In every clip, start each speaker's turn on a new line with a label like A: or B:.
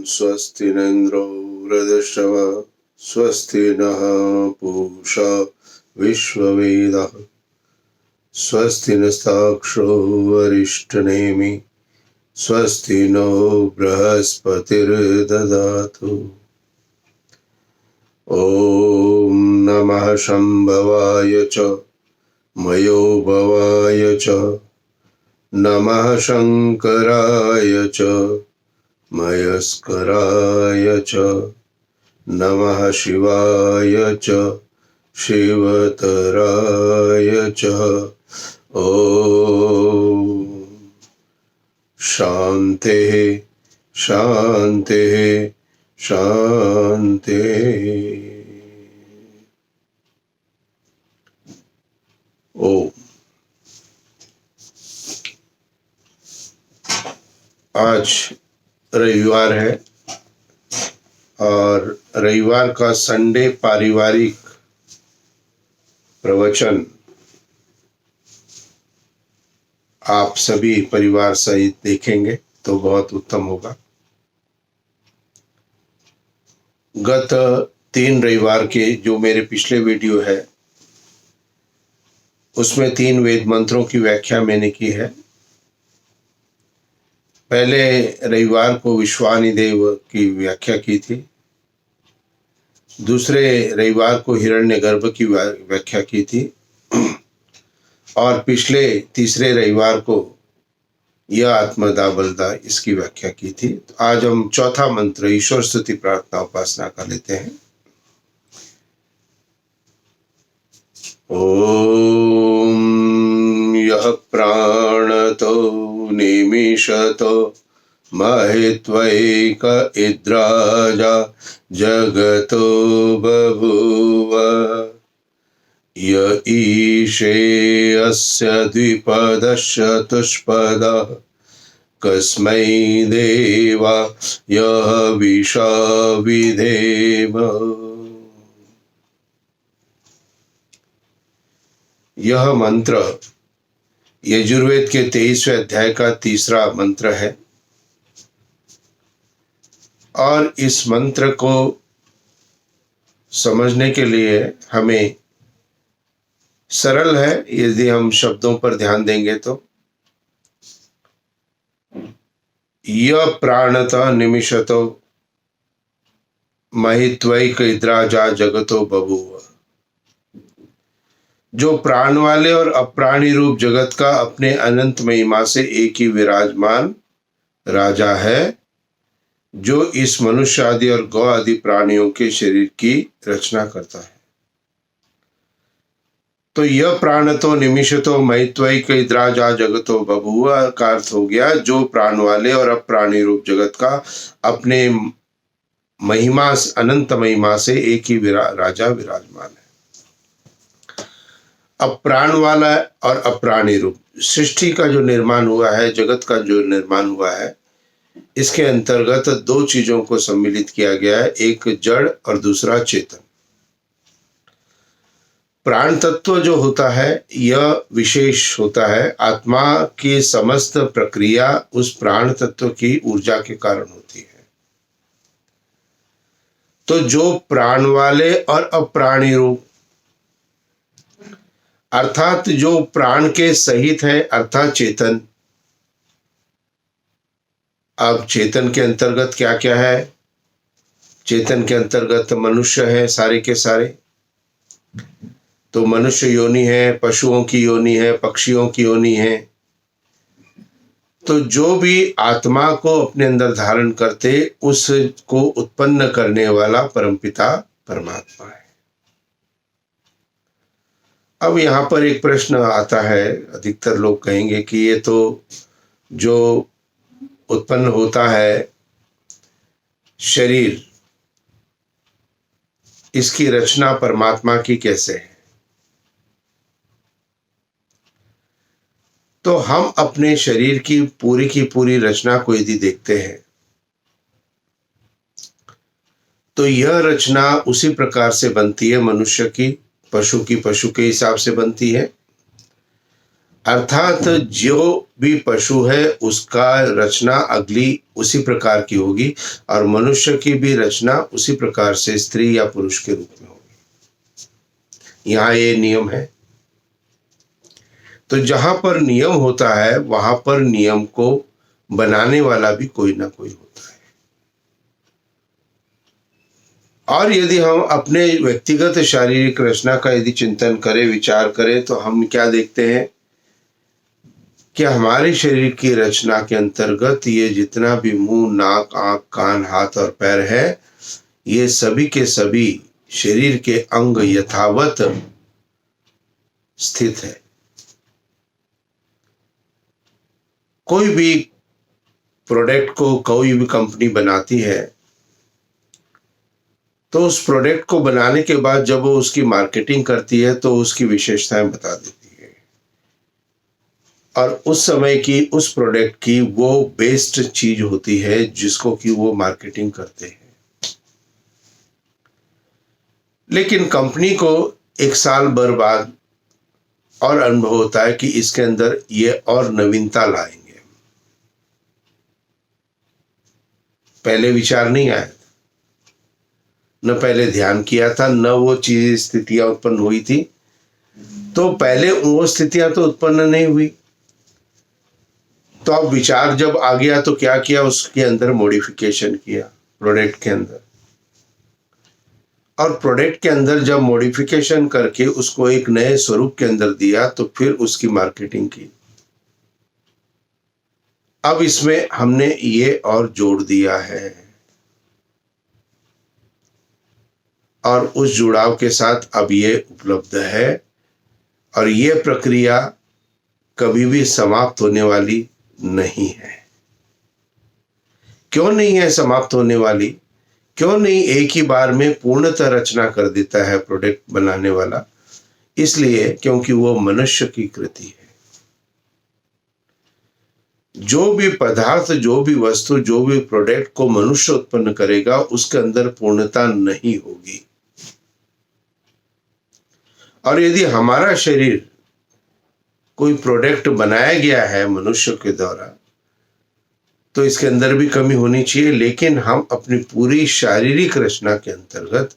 A: स्वस्ति न इन्द्रो वृद्धश्रवः स्वस्ति नः पूषा विश्ववेदः स्वस्ति नस्ताक्षो अरिष्टनेमि स्वस्ति नो बृहस्पतिर्ददातु। ॐ नमः शम्भवाय च मयोभवाय च नमः शङ्कराय च मयस्कराय च नमः शिवाय च शिवतराय च। ॐ शान्तिः शान्तिः शान्तिः। ओम। आज रविवार है और रविवार का संडे पारिवारिक प्रवचन आप सभी परिवार सहित देखेंगे तो बहुत उत्तम होगा। गत 3 रविवार के जो मेरे पिछले वीडियो है उसमें 3 वेद मंत्रों की व्याख्या मैंने की है। पहले रविवार को विश्वानिदेव की व्याख्या की थी, दूसरे रविवार को हिरण्यगर्भ की व्याख्या की थी और पिछले तीसरे रविवार को यह आत्मदा बलदा इसकी व्याख्या की थी। तो आज हम चौथा मंत्र ईश्वर स्तुति प्रार्थना उपासना का लेते हैं। ओम यः प्राणतो निमिषतो महित्वैक इद्राजा जगतो बभूव य ईशे अस्य द्विपदश्चतुष्पदः कस्मै देवा यः विशा विधेम। यह मंत्र यजुर्वेद के 23वें अध्याय का तीसरा मंत्र है और इस मंत्र को समझने के लिए हमें सरल है यदि हम शब्दों पर ध्यान देंगे तो। य प्राणतः निमिषतो महित्वैक इद्राजा जगतो बभूव। जो प्राण वाले और अप्राणी रूप जगत का अपने अनंत महिमा से एक ही विराजमान राजा है, जो इस मनुष्य आदि और गौ आदि प्राणियों के शरीर की रचना करता है। तो यह प्राणतो निमिषतो महित्वैक इद्राजा जगतो बभूव का अर्थ हो गया जो प्राण वाले और अप्राणी रूप जगत का अपने महिमा अनंत महिमा से एक ही राजा विराजमान है। अब प्राण वाला और अप्राणी रूप सृष्टि का जो निर्माण हुआ है, जगत का जो निर्माण हुआ है, इसके अंतर्गत 2 चीजों को सम्मिलित किया गया है, एक जड़ और दूसरा चेतन। प्राण तत्व जो होता है यह विशेष होता है, आत्मा की समस्त प्रक्रिया उस प्राण तत्व की ऊर्जा के कारण होती है। तो जो प्राण वाले और अप्राणी रूप अर्थात जो प्राण के सहित है अर्थात चेतन। अब चेतन के अंतर्गत क्या क्या है? चेतन के अंतर्गत मनुष्य है सारे के सारे, तो मनुष्य योनि है, पशुओं की योनि है, पक्षियों की योनि है। तो जो भी आत्मा को अपने अंदर धारण करते उसको उत्पन्न करने वाला परमपिता परमात्मा है। अब यहाँ पर एक प्रश्न आता है, अधिकतर लोग कहेंगे कि ये तो जो उत्पन्न होता है शरीर, इसकी रचना परमात्मा की कैसे है? तो हम अपने शरीर की पूरी रचना को यदि देखते हैं तो यह रचना उसी प्रकार से बनती है मनुष्य की, पशु की पशु के हिसाब से बनती है अर्थात जो भी पशु है उसका रचना अगली उसी प्रकार की होगी और मनुष्य की भी रचना उसी प्रकार से स्त्री या पुरुष के रूप में होगी। यहाँ ये नियम है। तो जहां पर नियम होता है वहां पर नियम को बनाने वाला भी कोई ना कोई होता है। और यदि हम अपने व्यक्तिगत शारीरिक रचना का यदि चिंतन करें, विचार करें, तो हम क्या देखते हैं कि हमारे शरीर की रचना के अंतर्गत ये जितना भी मुंह, नाक, आंख, कान, हाथ और पैर है, ये सभी के सभी शरीर के अंग यथावत स्थित है। कोई भी प्रोडक्ट को कोई भी कंपनी बनाती है तो उस प्रोडक्ट को बनाने के बाद जब वो उसकी मार्केटिंग करती है तो उसकी विशेषताएं बता देती है और उस समय की उस प्रोडक्ट की वो बेस्ट चीज होती है जिसको कि वो मार्केटिंग करते हैं। लेकिन कंपनी को एक साल भर बाद और अनुभव होता है कि इसके अंदर ये और नवीनता लाएंगे। पहले विचार नहीं आया, न पहले ध्यान किया था, न वो चीज स्थितियां उत्पन्न हुई थी, तो पहले वो स्थितियां तो उत्पन्न नहीं हुई। तो अब विचार जब आ गया तो क्या किया, उसके अंदर मॉडिफिकेशन किया प्रोडक्ट के अंदर, और प्रोडक्ट के अंदर जब मॉडिफिकेशन करके उसको एक नए स्वरूप के अंदर दिया तो फिर उसकी मार्केटिंग की। अब इसमें हमने ये और जोड़ दिया है और उस जुड़ाव के साथ अब ये उपलब्ध है और ये प्रक्रिया कभी भी समाप्त होने वाली नहीं है। क्यों नहीं है समाप्त होने वाली? क्यों नहीं एक ही बार में पूर्णतः रचना कर देता है प्रोडक्ट बनाने वाला? इसलिए क्योंकि वो मनुष्य की कृति है। जो भी पदार्थ, जो भी वस्तु, जो भी प्रोडक्ट को मनुष्य उत्पन्न करेगा उसके अंदर पूर्णता नहीं होगी। और यदि हमारा शरीर कोई प्रोडक्ट बनाया गया है मनुष्य के द्वारा तो इसके अंदर भी कमी होनी चाहिए। लेकिन हम अपनी पूरी शारीरिक रचना के अंतर्गत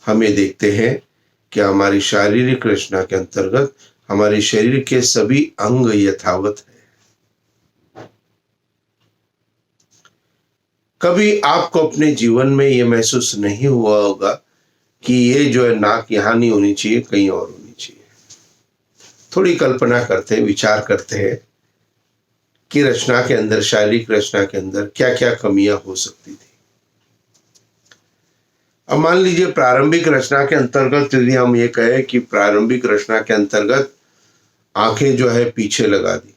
A: हमें देखते हैं कि हमारी शारीरिक रचना के अंतर्गत हमारे शरीर के सभी अंग यथावत है। कभी आपको अपने जीवन में यह महसूस नहीं हुआ होगा कि ये जो है नाक यहां नहीं होनी चाहिए, कहीं और होनी चाहिए। थोड़ी कल्पना करते हैं, विचार करते हैं कि रचना के अंदर, शारीरिक रचना के अंदर क्या क्या कमियां हो सकती थी। अब मान लीजिए प्रारंभिक रचना के अंतर्गत यदि हम ये कहें कि प्रारंभिक रचना के अंतर्गत आंखें जो है पीछे लगा दी।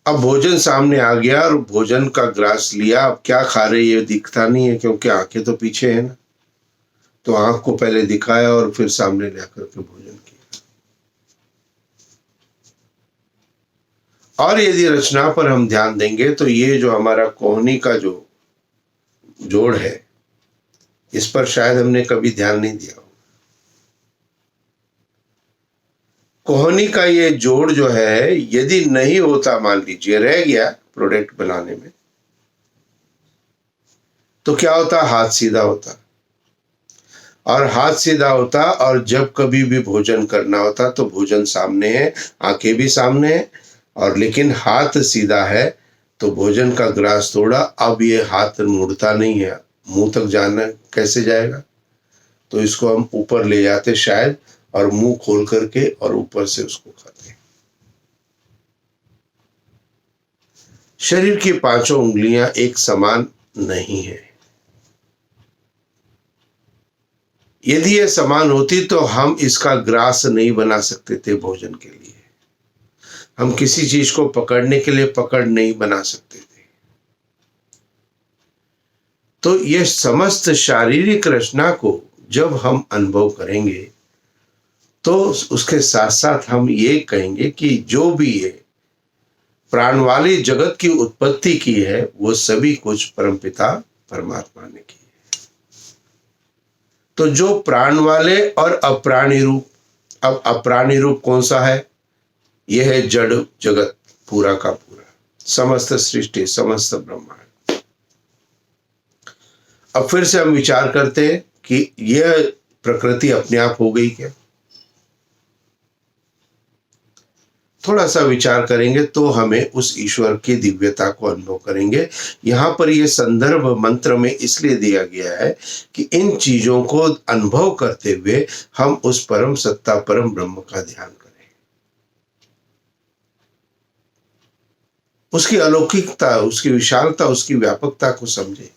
A: अब भोजन सामने आ गया और भोजन का ग्रास लिया, अब क्या खा रहे ये दिखता नहीं है क्योंकि आंखें तो पीछे है ना। तो आंख को पहले दिखाया और फिर सामने लेकर के भोजन किया। और यदि रचना पर हम ध्यान देंगे तो ये जो हमारा कोहनी का जो जोड़ है इस पर शायद हमने कभी ध्यान नहीं दिया। कोहनी का ये जोड़ जो है यदि नहीं होता, मान लीजिए रह गया प्रोडक्ट बनाने में, तो क्या होता? हाथ सीधा होता। और हाथ सीधा होता और जब कभी भी भोजन करना होता तो भोजन सामने है, आंखें भी सामने है, और लेकिन हाथ सीधा है तो भोजन का ग्रास तोड़ा, अब ये हाथ मुड़ता नहीं है, मुंह तक जाना कैसे जाएगा? तो इसको हम ऊपर ले जाते शायद और मुंह खोल करके और ऊपर से उसको खाते। शरीर की पांचों उंगलियां एक समान नहीं है। यदि ये समान होती तो हम इसका ग्रास नहीं बना सकते थे भोजन के लिए। हम किसी चीज को पकड़ने के लिए पकड़ नहीं बना सकते थे। तो ये समस्त शारीरिक रचना को जब हम अनुभव करेंगे तो उसके साथ साथ हम ये कहेंगे कि जो भी ये प्राण वाले जगत की उत्पत्ति की है वो सभी कुछ परमपिता परमात्मा ने की है। तो जो प्राण वाले और अप्राणी रूप अब अप्राणी रूप कौन सा है? यह है जड़ जगत पूरा का पूरा, समस्त सृष्टि, समस्त ब्रह्मांड। अब फिर से हम विचार करते हैं कि यह प्रकृति अपने आप हो गई क्या? थोड़ा सा विचार करेंगे तो हमें उस ईश्वर की दिव्यता को अनुभव करेंगे। यहाँ पर यह संदर्भ मंत्र में इसलिए दिया गया है कि इन चीजों को अनुभव करते हुए हम उस परम सत्ता, परम ब्रह्म का ध्यान करें, उसकी अलौकिकता, उसकी विशालता, उसकी व्यापकता को समझें,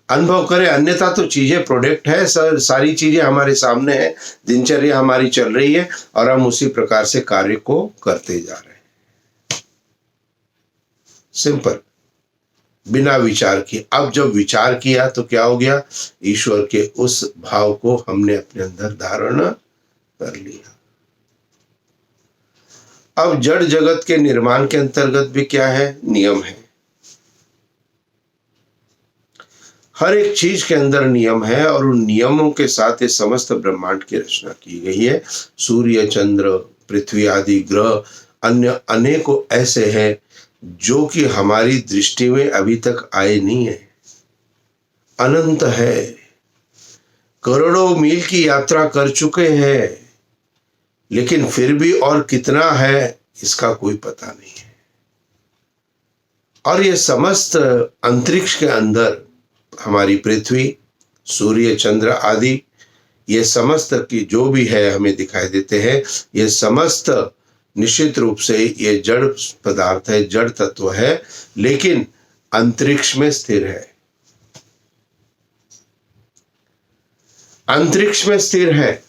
A: अनुभव करें। अन्यथा तो चीजें प्रोडक्ट है, सारी चीजें हमारे सामने है, दिनचर्या हमारी चल रही है और हम उसी प्रकार से कार्य को करते जा रहे हैं, सिंपल, बिना विचार किए। अब जब विचार किया तो क्या हो गया? ईश्वर के उस भाव को हमने अपने अंदर धारण कर लिया। अब जड़ जगत के निर्माण के अंतर्गत भी क्या है? नियम है। हर एक चीज के अंदर नियम है और उन नियमों के साथ ये समस्त ब्रह्मांड की रचना की गई है। सूर्य, चंद्र, पृथ्वी आदि ग्रह, अन्य अनेकों ऐसे हैं जो कि हमारी दृष्टि में अभी तक आए नहीं है। अनंत है, करोड़ों मील की यात्रा कर चुके हैं, लेकिन फिर भी और कितना है इसका कोई पता नहीं है। और ये समस्त अंतरिक्ष के अंदर हमारी पृथ्वी, सूर्य, चंद्र आदि, ये समस्त की जो भी है हमें दिखाई देते हैं, ये समस्त निश्चित रूप से ये जड़ पदार्थ है, जड़ तत्व है, लेकिन अंतरिक्ष में स्थिर है, अंतरिक्ष में स्थिर है।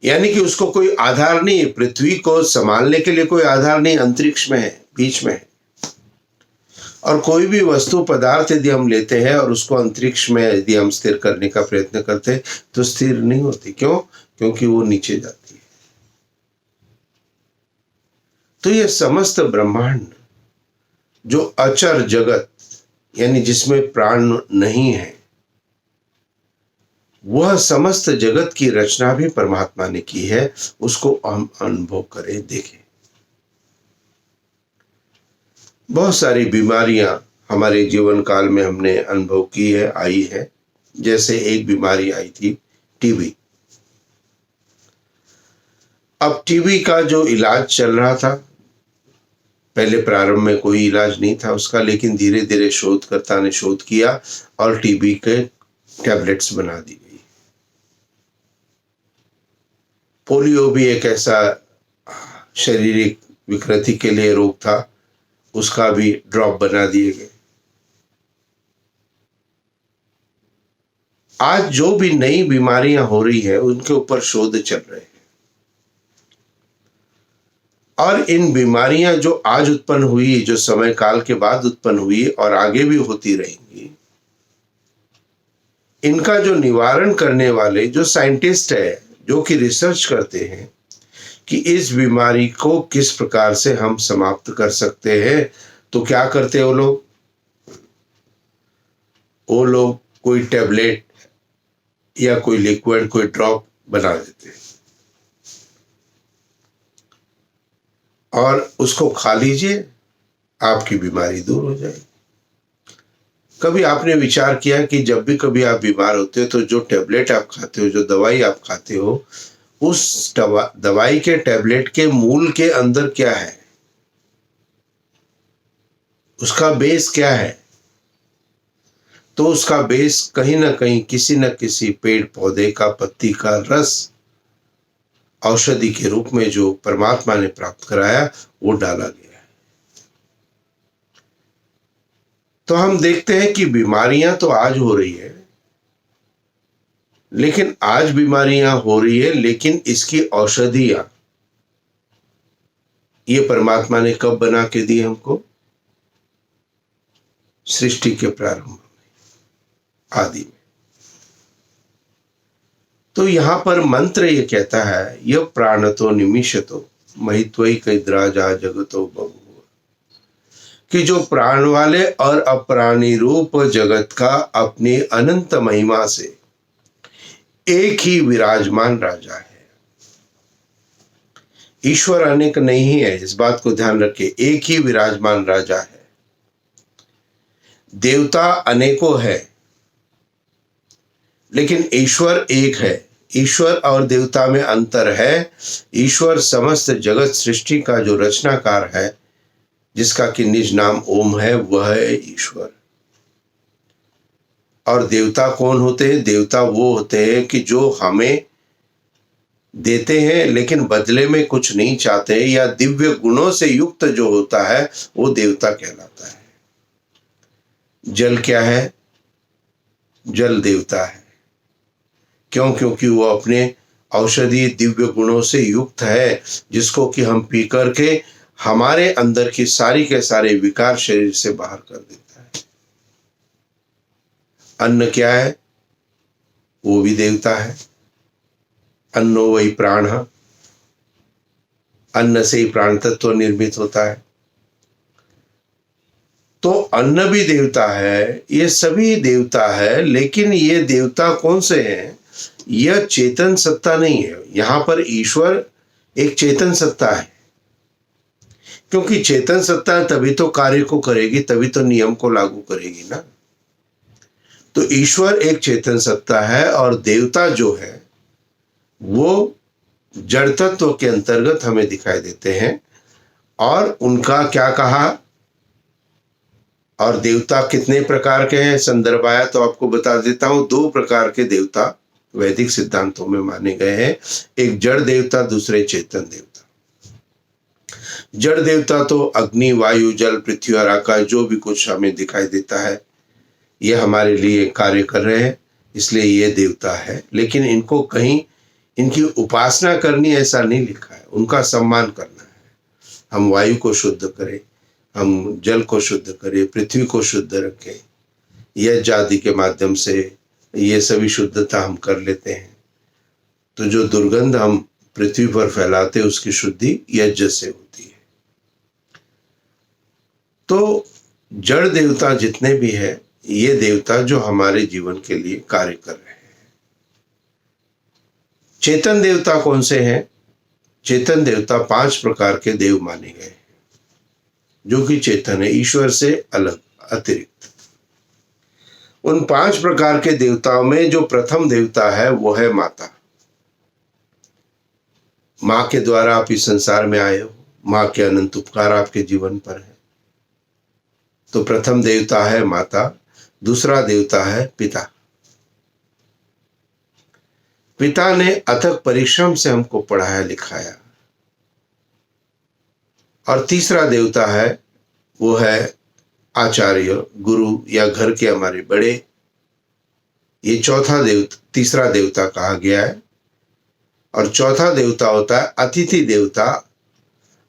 A: यानी कि उसको कोई आधार नहीं, पृथ्वी को संभालने के लिए कोई आधार नहीं, अंतरिक्ष में है, बीच में है। और कोई भी वस्तु पदार्थ यदि हम लेते हैं और उसको अंतरिक्ष में यदि हम स्थिर करने का प्रयत्न करते हैं तो स्थिर नहीं होती। क्यों? क्योंकि वो नीचे जाती है। तो ये समस्त ब्रह्मांड जो अचर जगत, यानी जिसमें प्राण नहीं है, वह समस्त जगत की रचना भी परमात्मा ने की है। उसको हम अनुभव करें, देखें। बहुत सारी बीमारियां हमारे जीवन काल में हमने अनुभव की है, आई है। जैसे एक बीमारी आई थी, टीबी। अब टीबी का जो इलाज चल रहा था, पहले प्रारंभ में कोई इलाज नहीं था उसका, लेकिन धीरे धीरे शोधकर्ता ने शोध किया और टीबी के टैबलेट्स बना दी गई। पोलियो भी एक ऐसा शारीरिक विकृति के लिए रोग था, उसका भी ड्रॉप बना दिए गए। आज जो भी नई बीमारियां हो रही है उनके ऊपर शोध चल रहे हैं, और इन बीमारियां जो आज उत्पन्न हुई, जो समय काल के बाद उत्पन्न हुई और आगे भी होती रहेंगी, इनका जो निवारण करने वाले जो साइंटिस्ट है, जो कि रिसर्च करते हैं कि इस बीमारी को किस प्रकार से हम समाप्त कर सकते हैं, तो क्या करते हैं वो लोग कोई टैबलेट या कोई लिक्विड, कोई ड्रॉप बना देते हैं और उसको खा लीजिए, आपकी बीमारी दूर हो जाएगी। कभी आपने विचार किया कि जब भी कभी आप बीमार होते हो तो जो टैबलेट आप खाते हो, जो दवाई आप खाते हो, उस दवाई के टैबलेट के मूल के अंदर क्या है, उसका बेस क्या है? तो उसका बेस कहीं ना कहीं किसी न किसी पेड़ पौधे का, पत्ती का रस औषधि के रूप में जो परमात्मा ने प्राप्त कराया, वो डाला गया है। तो हम देखते हैं कि बीमारियां तो आज हो रही है, लेकिन आज बीमारियां हो रही है, लेकिन इसकी औषधियां ये परमात्मा ने कब बना के दी हमको? सृष्टि के प्रारंभ में, आदि में। तो यहां पर मंत्र ये कहता है, यह प्राणतो निमिषतो महित्वैकद्राजा जगतो बभूव, कि जो प्राण वाले और अप्राणी रूप जगत का अपनी अनंत महिमा से एक ही विराजमान राजा है। ईश्वर अनेक नहीं है, इस बात को ध्यान रखिए। एक ही विराजमान राजा है। देवता अनेकों है, लेकिन ईश्वर एक है। ईश्वर और देवता में अंतर है। ईश्वर समस्त जगत सृष्टि का जो रचनाकार है, जिसका कि निज नाम ओम है, वह है ईश्वर। और देवता कौन होते हैं? देवता वो होते हैं कि जो हमें देते हैं लेकिन बदले में कुछ नहीं चाहते, या दिव्य गुणों से युक्त जो होता है वो देवता कहलाता है। जल क्या है? जल देवता है। क्यों? क्योंकि वो अपने औषधि दिव्य गुणों से युक्त है, जिसको कि हम पी करके हमारे अंदर की सारी के सारे विकार शरीर से बाहर कर देता है। अन्न क्या है? वो भी देवता है। अन्नो वही प्राण, अन्न से ही प्राण तत्व निर्मित होता है। तो अन्न भी देवता है, ये सभी देवता है। लेकिन ये देवता कौन से हैं? यह चेतन सत्ता नहीं है। यहां पर ईश्वर एक चेतन सत्ता है, क्योंकि चेतन सत्ता तभी तो कार्य को करेगी, तभी तो नियम को लागू करेगी ना। तो ईश्वर एक चेतन सत्ता है, और देवता जो है वो जड़ तत्व के अंतर्गत हमें दिखाई देते हैं। और उनका क्या कहा? और देवता कितने प्रकार के हैं? संदर्भ आया तो आपको बता देता हूं। 2 प्रकार के देवता वैदिक सिद्धांतों में माने गए हैं। एक जड़ देवता, दूसरे चेतन देवता। जड़ देवता तो अग्नि, वायु, जल, पृथ्वी और आकाश, जो भी कुछ हमें दिखाई देता है, ये हमारे लिए कार्य कर रहे हैं, इसलिए ये देवता है। लेकिन इनको कहीं इनकी उपासना करनी ऐसा नहीं लिखा है, उनका सम्मान करना है। हम वायु को शुद्ध करें, हम जल को शुद्ध करें, पृथ्वी को शुद्ध रखें, यज्ञ आदि के माध्यम से ये सभी शुद्धता हम कर लेते हैं। तो जो दुर्गंध हम पृथ्वी पर फैलाते, उसकी शुद्धि यज्ञ से होती है। तो जड़ देवता जितने भी है, ये देवता जो हमारे जीवन के लिए कार्य कर रहे हैं। चेतन देवता कौन से हैं? चेतन देवता 5 प्रकार के देव माने गए, जो कि चेतन है, ईश्वर से अलग, अतिरिक्त। उन 5 प्रकार के देवताओं में जो प्रथम देवता है वो है माता। मां के द्वारा आप इस संसार में आए हो, मां के अनंत उपकार आपके जीवन पर है। तो प्रथम देवता है माता। दूसरा देवता है पिता। पिता ने अथक परिश्रम से हमको पढ़ाया लिखाया। और तीसरा देवता है, वो है आचार्य, गुरु, या घर के हमारे बड़े। ये तीसरा देवता कहा गया है। और चौथा देवता होता है अतिथि देवता।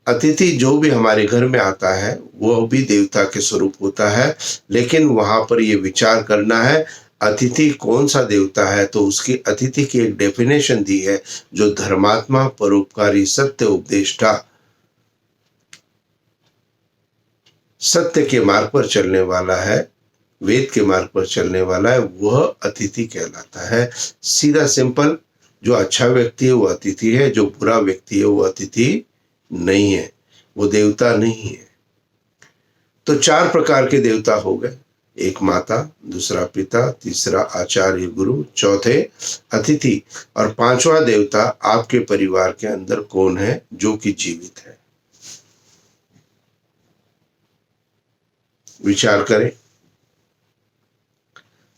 A: अतिथि जो भी हमारे घर में आता है वो भी देवता के स्वरूप होता है। लेकिन वहां पर ये विचार करना है अतिथि कौन सा देवता है। तो उसकी अतिथि की एक डेफिनेशन दी है, जो धर्मात्मा, परोपकारी, सत्य उपदेष्टा, सत्य के मार्ग पर चलने वाला है, वेद के मार्ग पर चलने वाला है, वह अतिथि कहलाता है। सीधा सिंपल, जो अच्छा व्यक्ति है वो अतिथि है, जो बुरा व्यक्ति है वो अतिथि नहीं है, वो देवता नहीं है। तो 4 प्रकार के देवता हो गए। एक माता, दूसरा पिता, तीसरा आचार्य गुरु, चौथे अतिथि, और 5वां देवता आपके परिवार के अंदर कौन है, जो कि जीवित है। विचार करें।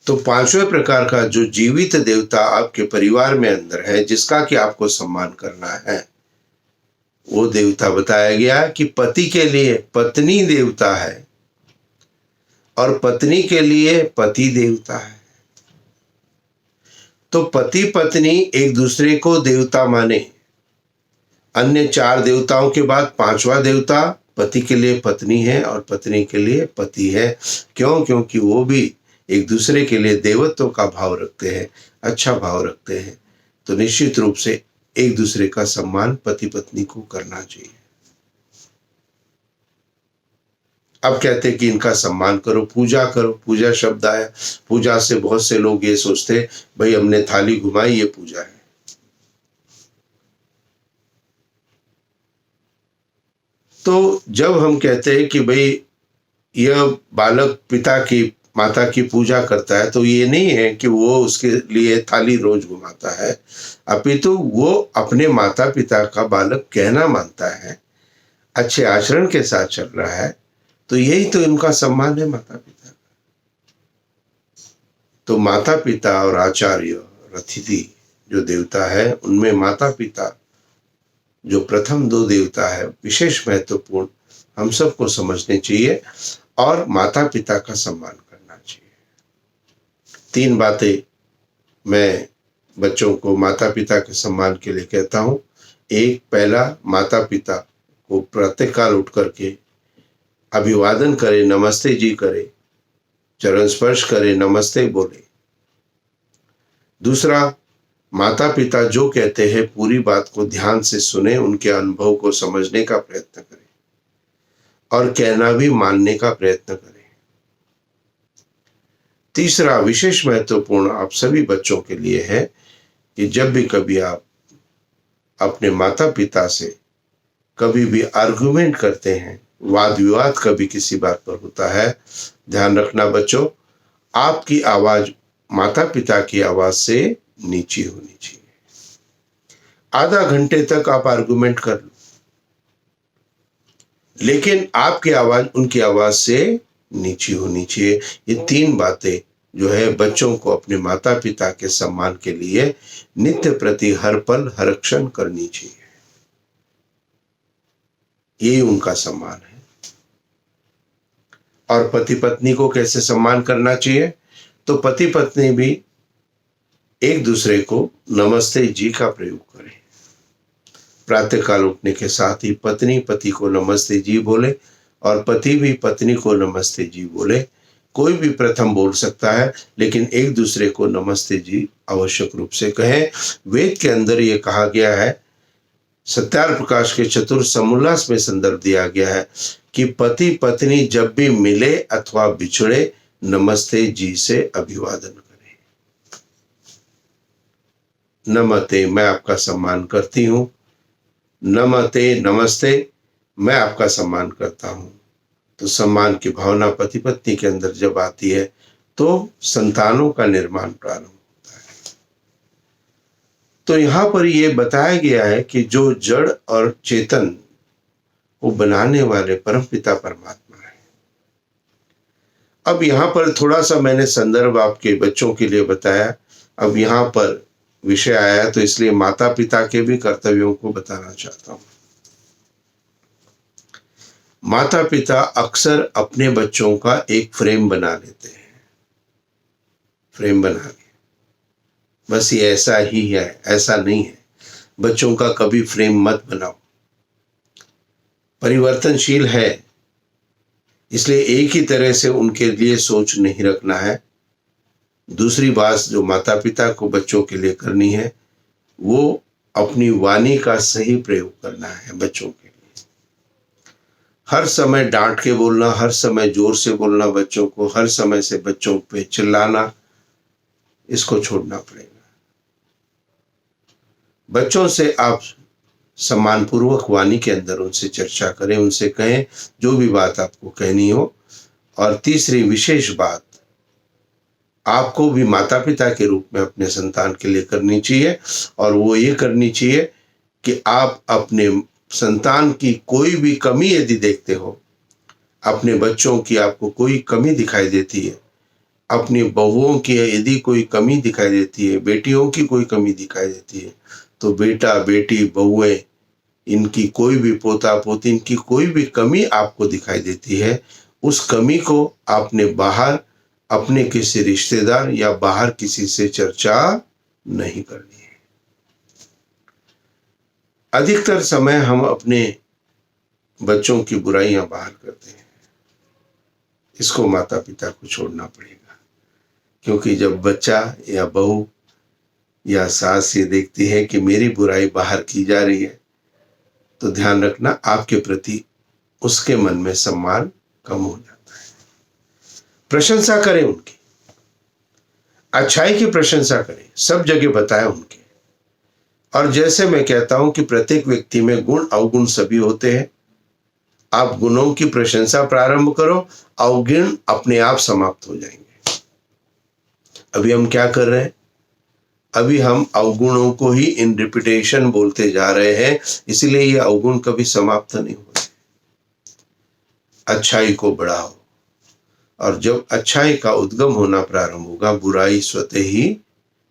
A: तो 5वें प्रकार का जो जीवित देवता आपके परिवार में अंदर है, जिसका कि आपको सम्मान करना है, वो देवता बताया गया कि पति के लिए पत्नी देवता है, और पत्नी के लिए पति देवता है। तो पति पत्नी एक दूसरे को देवता माने। अन्य 4 देवताओं के बाद 5वां देवता पति के लिए पत्नी है और पत्नी के लिए पति है। क्यों? क्योंकि वो भी एक दूसरे के लिए देवत्व का भाव रखते हैं, अच्छा भाव रखते हैं। तो निश्चित रूप से एक दूसरे का सम्मान पति पत्नी को करना चाहिए। अब कहते कि इनका सम्मान करो, पूजा करो। पूजा शब्द आया, पूजा से बहुत से लोग ये सोचते भाई हमने थाली घुमाई, ये पूजा है। तो जब हम कहते हैं कि भाई यह बालक पिता की माता की पूजा करता है, तो ये नहीं है कि वो उसके लिए थाली रोज घुमाता है, अपितु वो अपने माता पिता का बालक कहना मानता है, अच्छे आचरण के साथ चल रहा है, तो यही तो इनका सम्मान है माता पिता। तो माता पिता और आचार्य और अतिथि जो देवता है, उनमें माता पिता जो प्रथम दो देवता है विशेष महत्वपूर्ण हम सबको समझने चाहिए और माता पिता का सम्मान करना चाहिए। 3 बातें मैं बच्चों को माता पिता के सम्मान के लिए कहता हूँ। एक, पहला, माता पिता को प्रातःकाल उठ करके अभिवादन करे, नमस्ते जी करे, चरण स्पर्श करे, नमस्ते बोले। दूसरा, माता पिता जो कहते हैं पूरी बात को ध्यान से सुने, उनके अनुभव को समझने का प्रयत्न करें और कहना भी मानने का प्रयत्न करें। तीसरा, विशेष महत्वपूर्ण आप सभी बच्चों के लिए है कि जब भी कभी आप अपने माता पिता से कभी भी आर्गुमेंट करते हैं, वाद विवाद कभी किसी बात पर होता है, ध्यान रखना बच्चों, आपकी आवाज माता पिता की आवाज से नीची होनी चाहिए। आधा घंटे तक आप आर्गुमेंट कर लो, लेकिन आपकी आवाज उनकी आवाज से नीची होनी चाहिए। ये 3 बातें जो है बच्चों को अपने माता पिता के सम्मान के लिए नित्य प्रति हर पल हर क्षण करनी चाहिए। यही उनका सम्मान है। और पति पत्नी को कैसे सम्मान करना चाहिए? तो पति पत्नी भी एक दूसरे को नमस्ते जी का प्रयोग करें। प्रातःकाल उठने के साथ ही पत्नी पति को नमस्ते जी बोले और पति भी पत्नी को नमस्ते जी बोले। कोई भी प्रथम बोल सकता है, लेकिन एक दूसरे को नमस्ते जी आवश्यक रूप से कहें। वेद के अंदर ये कहा गया है, सत्यार प्रकाश के चतुर समोल्लास में संदर्भ दिया गया है कि पति पत्नी जब भी मिले अथवा बिछड़े, नमस्ते जी से अभिवादन करें। नमते, मैं आपका सम्मान करती हूँ। नमते, नमस्ते, मैं आपका सम्मान करता हूँ। तो सम्मान की भावना पति पत्नी के अंदर जब आती है तो संतानों का निर्माण प्रारंभ होता है। तो यहाँ पर यह बताया गया है कि जो जड़ और चेतन को बनाने वाले परमपिता परमात्मा है। अब यहाँ पर थोड़ा सा मैंने संदर्भ आपके बच्चों के लिए बताया। अब यहाँ पर विषय आया तो इसलिए माता पिता के भी कर्तव्यों को बताना चाहता हूँ। माता पिता अक्सर अपने बच्चों का एक फ्रेम बना लेते हैं। फ्रेम बना लिया, बस ये ऐसा ही है, ऐसा नहीं है। बच्चों का कभी फ्रेम मत बनाओ। परिवर्तनशील है, इसलिए एक ही तरह से उनके लिए सोच नहीं रखना है। दूसरी बात जो माता पिता को बच्चों के लिए करनी है, वो अपनी वाणी का सही प्रयोग करना है बच्चों के लिए। हर समय डांट के बोलना, हर समय जोर से बोलना बच्चों को, हर समय से बच्चों पे चिल्लाना, इसको छोड़ना पड़ेगा। बच्चों से आप सम्मानपूर्वक वाणी के अंदर उनसे चर्चा करें, उनसे कहें जो भी बात आपको कहनी हो। और तीसरी विशेष बात आपको भी माता पिता के रूप में अपने संतान के लिए करनी चाहिए, और वो ये करनी चाहिए कि आप अपने संतान की कोई भी कमी यदि देखते हो, अपने बच्चों की आपको कोई कमी दिखाई देती है, अपनी बहुओं की यदि कोई कमी दिखाई देती है, बेटियों की कोई कमी दिखाई देती है, तो बेटा बेटी बहुएं, इनकी कोई भी पोता पोती, इनकी कोई भी कमी आपको दिखाई देती है, उस कमी को आपने बाहर अपने किसी रिश्तेदार या बाहर किसी से चर्चा नहीं करनी है। अधिकतर समय हम अपने बच्चों की बुराइयां बाहर करते हैं। इसको माता पिता को छोड़ना पड़ेगा, क्योंकि जब बच्चा या बहू या सास ये देखती है कि मेरी बुराई बाहर की जा रही है, तो ध्यान रखना आपके प्रति उसके मन में सम्मान कम हो जाता है। प्रशंसा करें उनकी, अच्छाई की प्रशंसा करें, सब जगह बताएं उनके। और जैसे मैं कहता हूं कि प्रत्येक व्यक्ति में गुण अवगुण सभी होते हैं, आप गुणों की प्रशंसा प्रारंभ करो, अवगुण अपने आप समाप्त हो जाएंगे। अभी हम क्या कर रहे हैं? अभी हम अवगुणों को ही इन रिपीटेशन बोलते जा रहे हैं, इसलिए ये अवगुण कभी समाप्त नहीं होते। अच्छाई को बढ़ाओ, और जब अच्छाई का उद्गम होना प्रारंभ होगा, बुराई स्वतः ही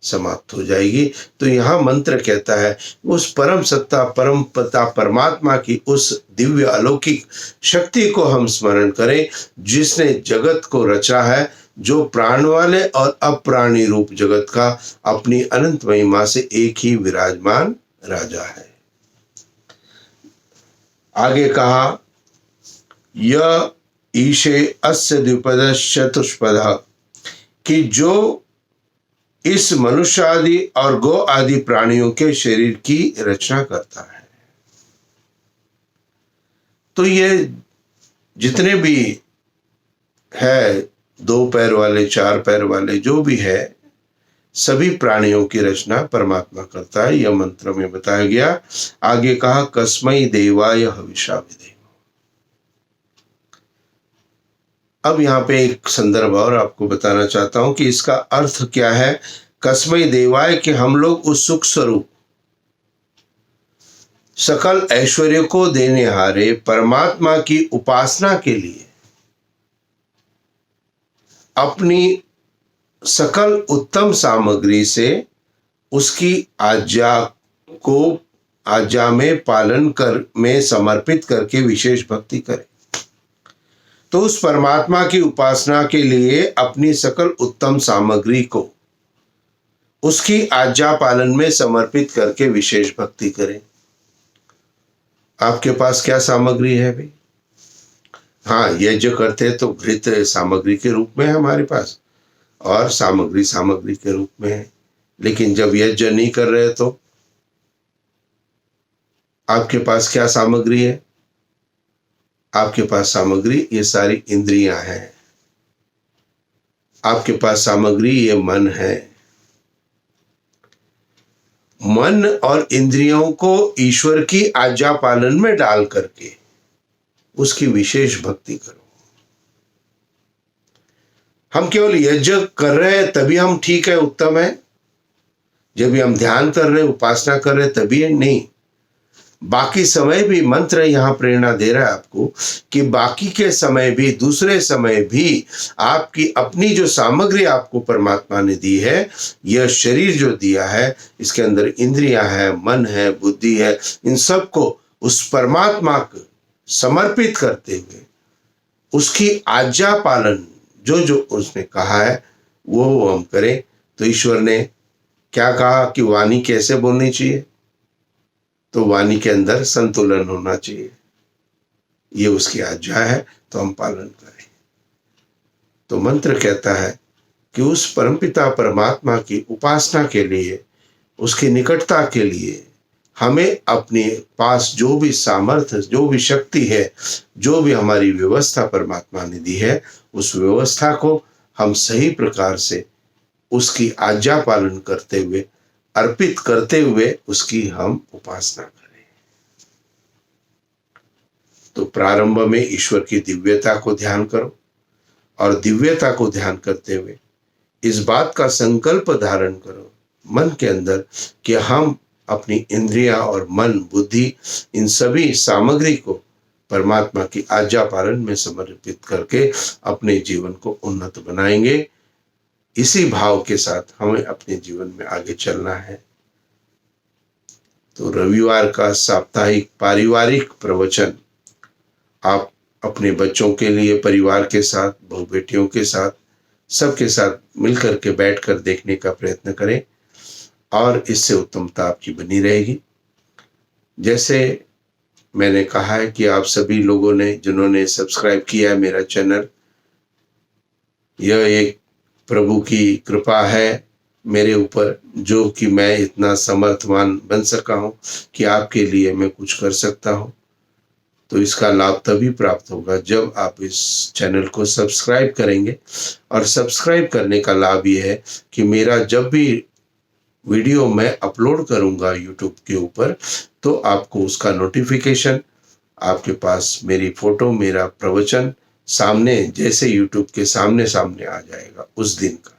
A: समाप्त हो जाएगी। तो यहाँ मंत्र कहता है उस परम सत्ता, परम पिता परमात्मा की उस दिव्य अलौकिक शक्ति को हम स्मरण करें, जिसने जगत को रचा है, जो प्राण वाले और अप्राणी रूप जगत का अपनी अनंत महिमा से एक ही विराजमान राजा है। आगे कहा, यह ईशे अस्य द्विपद चतुष्पद, कि जो इस मनुष्य आदि और गो आदि प्राणियों के शरीर की रचना करता है। तो ये जितने भी है, 2 पैर वाले, 4 पैर वाले, जो भी है, सभी प्राणियों की रचना परमात्मा करता है। यह मंत्र में बताया गया। आगे कहा, कस्मै देवाय हविषा विधेम। अब यहाँ पे एक संदर्भ और आपको बताना चाहता हूं कि इसका अर्थ क्या है। कस्मै देवाय, कि हम लोग उस सुख स्वरूप सकल ऐश्वर्य को देने हारे परमात्मा की उपासना के लिए अपनी सकल उत्तम सामग्री से उसकी आज्ञा में पालन कर में समर्पित करके विशेष भक्ति करें। तो उस परमात्मा की उपासना के लिए अपनी सकल उत्तम सामग्री को उसकी आज्ञा पालन में समर्पित करके विशेष भक्ति करें। आपके पास क्या सामग्री है भाई? हाँ, यज्ञ करते तो घृत सामग्री के रूप में है हमारे पास, और सामग्री के रूप में है। लेकिन जब यज्ञ नहीं कर रहे तो आपके पास क्या सामग्री है? आपके पास सामग्री ये सारी इंद्रियां हैं, आपके पास सामग्री ये मन है। मन और इंद्रियों को ईश्वर की आज्ञा पालन में डाल करके उसकी विशेष भक्ति करो। हम केवल यज्ञ कर रहे हैं तभी हम ठीक है, उत्तम है। जब भी हम ध्यान कर रहे, उपासना कर रहे, तभी नहीं। बाकी समय भी मंत्र यहां प्रेरणा दे रहा है आपको कि बाकी के समय भी, दूसरे समय भी आपकी अपनी जो सामग्री आपको परमात्मा ने दी है, यह शरीर जो दिया है, इसके अंदर इंद्रियां है, मन है, बुद्धि है, इन सब को उस परमात्मा को समर्पित करते हुए उसकी आज्ञा पालन जो जो उसने कहा है वो हम करें। तो ईश्वर ने क्या कहा कि वाणी कैसे बोलनी चाहिए? तो वाणी के अंदर संतुलन होना चाहिए, ये उसकी आज्ञा है, तो हम पालन करें। तो मंत्र कहता है कि उस परमपिता परमात्मा की उपासना के लिए, उसकी निकटता के लिए हमें अपने पास जो भी सामर्थ्य, जो भी शक्ति है, जो भी हमारी व्यवस्था परमात्मा ने दी है, उस व्यवस्था को हम सही प्रकार से उसकी आज्ञा पालन करते हुए, अर्पित करते हुए उसकी हम उपासना करें। तो प्रारंभ में ईश्वर की दिव्यता को ध्यान करो, और दिव्यता को ध्यान करते हुए इस बात का संकल्प धारण करो मन के अंदर कि हम अपनी इंद्रियां और मन, बुद्धि, इन सभी सामग्री को परमात्मा की आज्ञा पालन में समर्पित करके अपने जीवन को उन्नत बनाएंगे। इसी भाव के साथ हमें अपने जीवन में आगे चलना है। तो रविवार का साप्ताहिक पारिवारिक प्रवचन आप अपने बच्चों के लिए, परिवार के साथ, बहू बेटियों के साथ, सबके साथ मिलकर के बैठकर देखने का प्रयत्न करें, और इससे उत्तमता आपकी बनी रहेगी। जैसे मैंने कहा है कि आप सभी लोगों ने, जिन्होंने सब्सक्राइब किया है मेरा चैनल, यह एक प्रभु की कृपा है मेरे ऊपर, जो कि मैं इतना समर्थवान बन सका हूँ कि आपके लिए मैं कुछ कर सकता हूँ। तो इसका लाभ तभी प्राप्त होगा जब आप इस चैनल को सब्सक्राइब करेंगे। और सब्सक्राइब करने का लाभ ये है कि मेरा जब भी वीडियो मैं अपलोड करूंगा यूट्यूब के ऊपर, तो आपको उसका नोटिफिकेशन आपके पास, मेरी फोटो, मेरा प्रवचन सामने, जैसे यूट्यूब के सामने सामने आ जाएगा उस दिन का।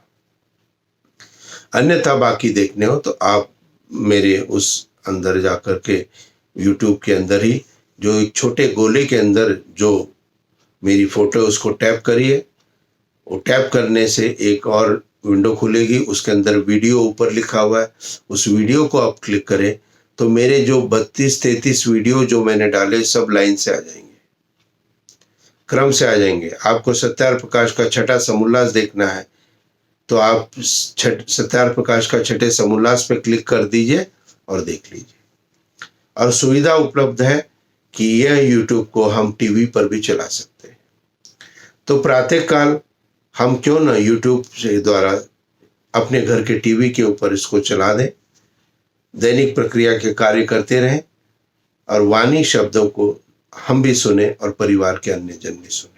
A: अन्यथा बाकी देखने हो तो आप मेरे उस अंदर जाकर के यूट्यूब के अंदर ही जो एक छोटे गोले के अंदर जो मेरी फोटो है उसको टैप करिए। वो टैप करने से एक और विंडो खुलेगी, उसके अंदर वीडियो ऊपर लिखा हुआ है, उस वीडियो को आप क्लिक करें तो मेरे जो 32-33 वीडियो जो मैंने डाले सब लाइन से आ जाएंगे, क्रम से आ जाएंगे। आपको सत्यार प्रकाश का छठा समोल्लास देखना है तो आप सत्यार प्रकाश का छठे समोल्लास पे क्लिक कर दीजिए और देख लीजिए। और सुविधा उपलब्ध है कि यह यूट्यूब को हम टीवी पर भी चला सकते हैं। तो प्रातःकाल हम क्यों ना यूट्यूब से द्वारा अपने घर के टीवी के ऊपर इसको चला दें, दैनिक प्रक्रिया के कार्य करते रहें और वाणी शब्दों को हम भी सुने और परिवार के अन्य जन भी सुने।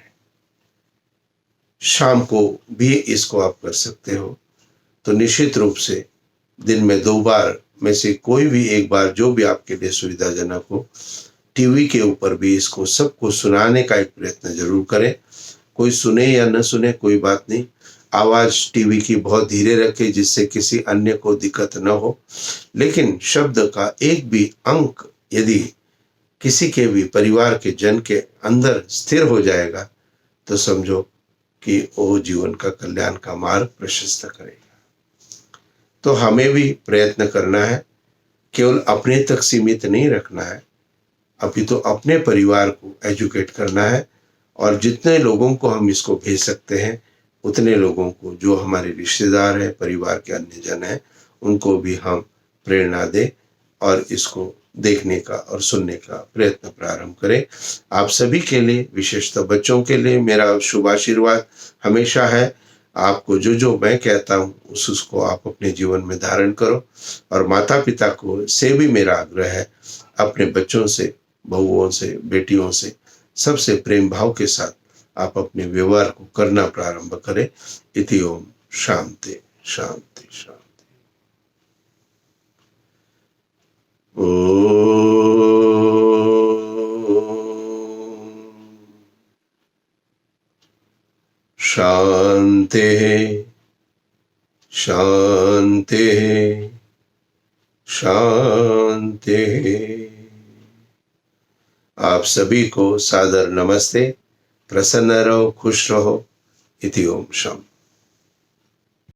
A: शाम को भी इसको आप कर सकते हो। तो निश्चित रूप से दिन में 2 बार में से कोई भी एक बार, जो भी आपके लिए सुविधाजनक हो, टीवी के ऊपर भी इसको सबको सुनाने का एक प्रयत्न जरूर करें। कोई सुने या न सुने कोई बात नहीं, आवाज टीवी की बहुत धीरे रखें जिससे किसी अन्य को दिक्कत न हो, लेकिन शब्द का एक भी अंक यदि किसी के भी परिवार के जन के अंदर स्थिर हो जाएगा तो समझो कि वो जीवन का कल्याण का मार्ग प्रशस्त करेगा। तो हमें भी प्रयत्न करना है, केवल अपने तक सीमित नहीं रखना है, अभी तो अपने परिवार को एजुकेट करना है। और जितने लोगों को हम इसको भेज सकते हैं उतने लोगों को, जो हमारे रिश्तेदार हैं, परिवार के अन्य जन हैं, उनको भी हम प्रेरणा दें और इसको देखने का और सुनने का प्रयत्न प्रारंभ करें। आप सभी के लिए, विशेषतः बच्चों के लिए मेरा शुभ आशीर्वाद हमेशा है। आपको जो जो मैं कहता हूँ उसको आप अपने जीवन में धारण करो। और माता पिता को से भी मेरा आग्रह है, अपने बच्चों से, बहुओं से, बेटियों से, सबसे प्रेम भाव के साथ आप अपने व्यवहार को करना प्रारंभ करें। इति ओम शांति शांति शांति। शांति शांति शांति। आप सभी को सादर नमस्ते। प्रसन्न रहो, खुश रहो। इति ओम शांति।